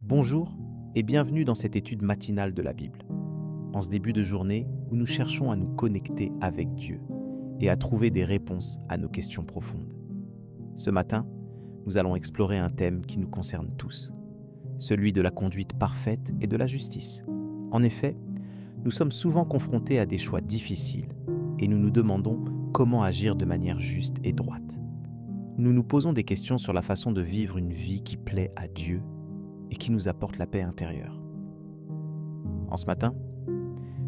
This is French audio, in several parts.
Bonjour et bienvenue dans cette étude matinale de la Bible. En ce début de journée où nous cherchons à nous connecter avec Dieu et à trouver des réponses à nos questions profondes. Ce matin, nous allons explorer un thème qui nous concerne tous, celui de la conduite parfaite et de la justice. En effet, nous sommes souvent confrontés à des choix difficiles et nous nous demandons comment agir de manière juste et droite. Nous nous posons des questions sur la façon de vivre une vie qui plaît à Dieu et qui nous apporte la paix intérieure. En ce matin,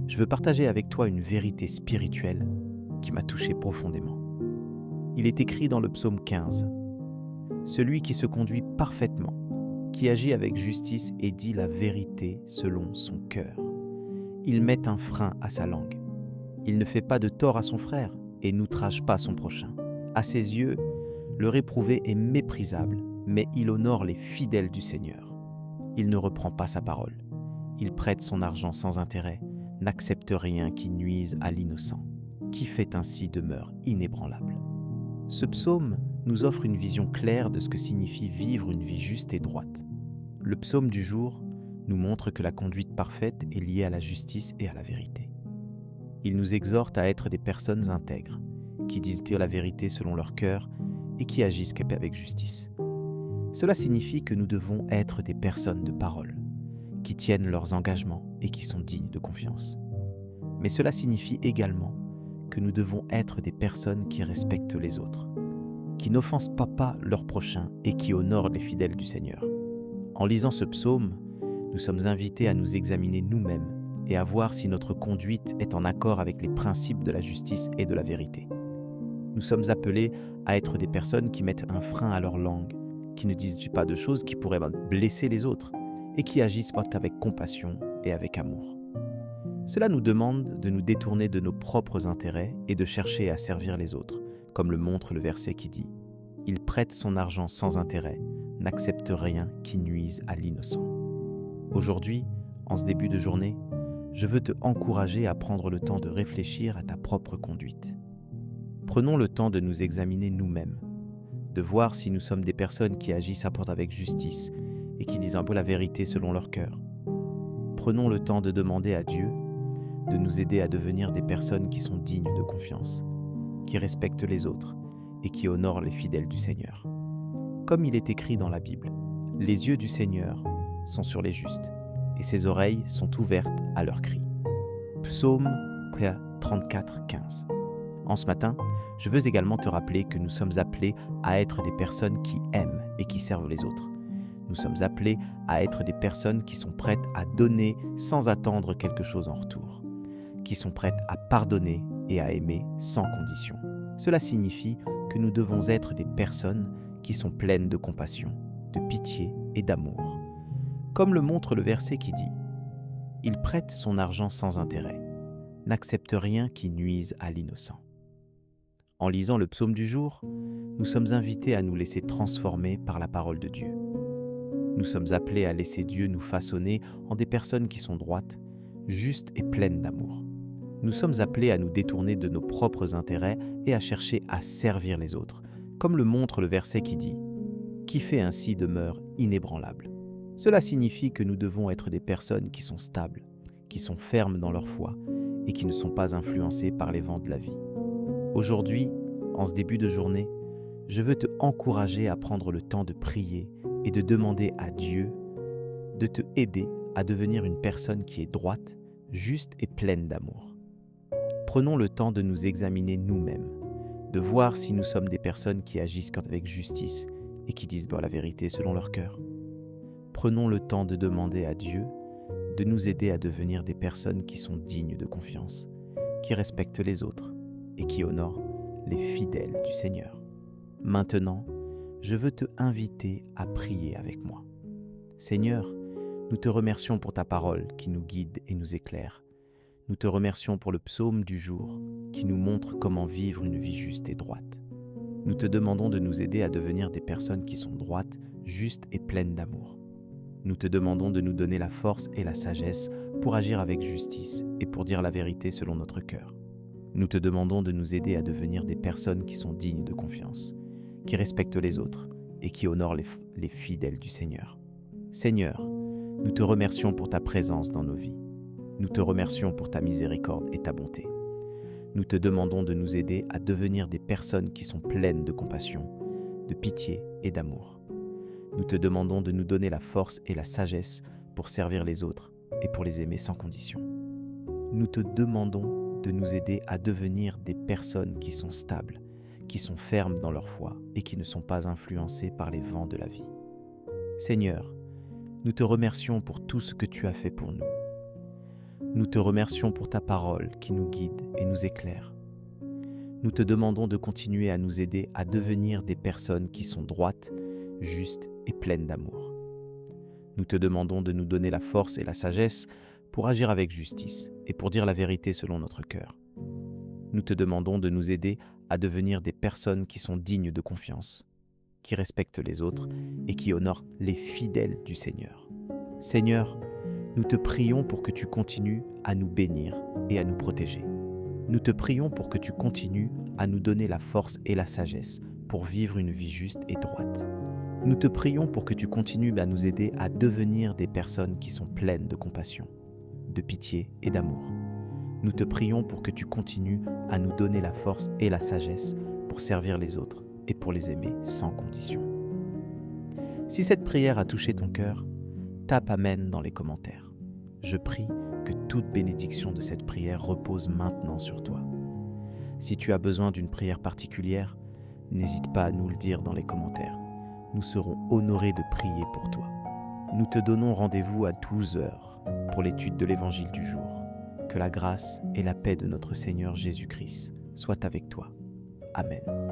je veux partager avec toi une vérité spirituelle qui m'a touché profondément. Il est écrit dans le psaume 15, « Celui qui se conduit parfaitement, qui agit avec justice et dit la vérité selon son cœur. Il met un frein à sa langue. Il ne fait pas de tort à son frère et n'outrage pas son prochain. À ses yeux, le réprouvé est méprisable, mais il honore les fidèles du Seigneur. Il ne reprend pas sa parole. Il prête son argent sans intérêt, n'accepte rien qui nuise à l'innocent. Qui fait ainsi demeure inébranlable. » Ce psaume nous offre une vision claire de ce que signifie vivre une vie juste et droite. Le psaume du jour nous montre que la conduite parfaite est liée à la justice et à la vérité. Il nous exhorte à être des personnes intègres, qui disent dire la vérité selon leur cœur et qui agissent avec justice. Cela signifie que nous devons être des personnes de parole, qui tiennent leurs engagements et qui sont dignes de confiance. Mais cela signifie également que nous devons être des personnes qui respectent les autres, qui n'offensent pas leur prochain et qui honorent les fidèles du Seigneur. En lisant ce psaume, nous sommes invités à nous examiner nous-mêmes et à voir si notre conduite est en accord avec les principes de la justice et de la vérité. Nous sommes appelés à être des personnes qui mettent un frein à leur langue, qui ne disent pas de choses qui pourraient blesser les autres et qui agissent avec compassion et avec amour. Cela nous demande de nous détourner de nos propres intérêts et de chercher à servir les autres, comme le montre le verset qui dit « Il prête son argent sans intérêt, n'accepte rien qui nuise à l'innocent. » Aujourd'hui, en ce début de journée, je veux te encourager à prendre le temps de réfléchir à ta propre conduite. Prenons le temps de nous examiner nous-mêmes, de voir si nous sommes des personnes qui agissent avec justice et qui disent un peu la vérité selon leur cœur. Prenons le temps de demander à Dieu de nous aider à devenir des personnes qui sont dignes de confiance, qui respectent les autres et qui honorent les fidèles du Seigneur. Comme il est écrit dans la Bible, les yeux du Seigneur sont sur les justes et ses oreilles sont ouvertes à leurs cris. Psaume 34, 15. En ce matin, je veux également te rappeler que nous sommes appelés à être des personnes qui aiment et qui servent les autres. Nous sommes appelés à être des personnes qui sont prêtes à donner sans attendre quelque chose en retour, qui sont prêtes à pardonner et à aimer sans condition. Cela signifie que nous devons être des personnes qui sont pleines de compassion, de pitié et d'amour. Comme le montre le verset qui dit « Il prête son argent sans intérêt, n'accepte rien qui nuise à l'innocent. » En lisant le psaume du jour, nous sommes invités à nous laisser transformer par la parole de Dieu. Nous sommes appelés à laisser Dieu nous façonner en des personnes qui sont droites, justes et pleines d'amour. Nous sommes appelés à nous détourner de nos propres intérêts et à chercher à servir les autres, comme le montre le verset qui dit « Qui fait ainsi demeure inébranlable. » Cela signifie que nous devons être des personnes qui sont stables, qui sont fermes dans leur foi et qui ne sont pas influencées par les vents de la vie. Aujourd'hui, en ce début de journée, je veux te encourager à prendre le temps de prier et de demander à Dieu de te aider à devenir une personne qui est droite, juste et pleine d'amour. Prenons le temps de nous examiner nous-mêmes, de voir si nous sommes des personnes qui agissent avec justice et qui disent la vérité selon leur cœur. Prenons le temps de demander à Dieu de nous aider à devenir des personnes qui sont dignes de confiance, qui respectent les autres et qui honorent les fidèles du Seigneur. Maintenant, je veux te inviter à prier avec moi. Seigneur, nous te remercions pour ta parole qui nous guide et nous éclaire. Nous te remercions pour le psaume du jour qui nous montre comment vivre une vie juste et droite. Nous te demandons de nous aider à devenir des personnes qui sont droites, justes et pleines d'amour. Nous te demandons de nous donner la force et la sagesse pour agir avec justice et pour dire la vérité selon notre cœur. Nous te demandons de nous aider à devenir des personnes qui sont dignes de confiance, qui respectent les autres et qui honorent les fidèles du Seigneur. Seigneur, Nous te remercions pour ta présence dans nos vies. Nous te remercions pour ta miséricorde et ta bonté. Nous te demandons de nous aider à devenir des personnes qui sont pleines de compassion, de pitié et d'amour. Nous te demandons de nous donner la force et la sagesse pour servir les autres et pour les aimer sans condition. Nous te demandons de nous aider à devenir des personnes qui sont stables, qui sont fermes dans leur foi et qui ne sont pas influencées par les vents de la vie. Seigneur, nous te remercions pour tout ce que tu as fait pour nous. Nous te remercions pour ta parole qui nous guide et nous éclaire. Nous te demandons de continuer à nous aider à devenir des personnes qui sont droites, justes et pleines d'amour. Nous te demandons de nous donner la force et la sagesse pour agir avec justice et pour dire la vérité selon notre cœur. Nous te demandons de nous aider à devenir des personnes qui sont dignes de confiance, qui respectent les autres et qui honorent les fidèles du Seigneur. Seigneur, nous te prions pour que tu continues à nous bénir et à nous protéger. Nous te prions pour que tu continues à nous donner la force et la sagesse pour vivre une vie juste et droite. Nous te prions pour que tu continues à nous aider à devenir des personnes qui sont pleines de compassion, de pitié et d'amour. Nous te prions pour que tu continues à nous donner la force et la sagesse pour servir les autres et pour les aimer sans condition. Si cette prière a touché ton cœur, tape Amen dans les commentaires. Je prie que toute bénédiction de cette prière repose maintenant sur toi. Si tu as besoin d'une prière particulière, n'hésite pas à nous le dire dans les commentaires. Nous serons honorés de prier pour toi. Nous te donnons rendez-vous à 12h pour l'étude de l'Évangile du jour. Que la grâce et la paix de notre Seigneur Jésus-Christ soient avec toi. Amen.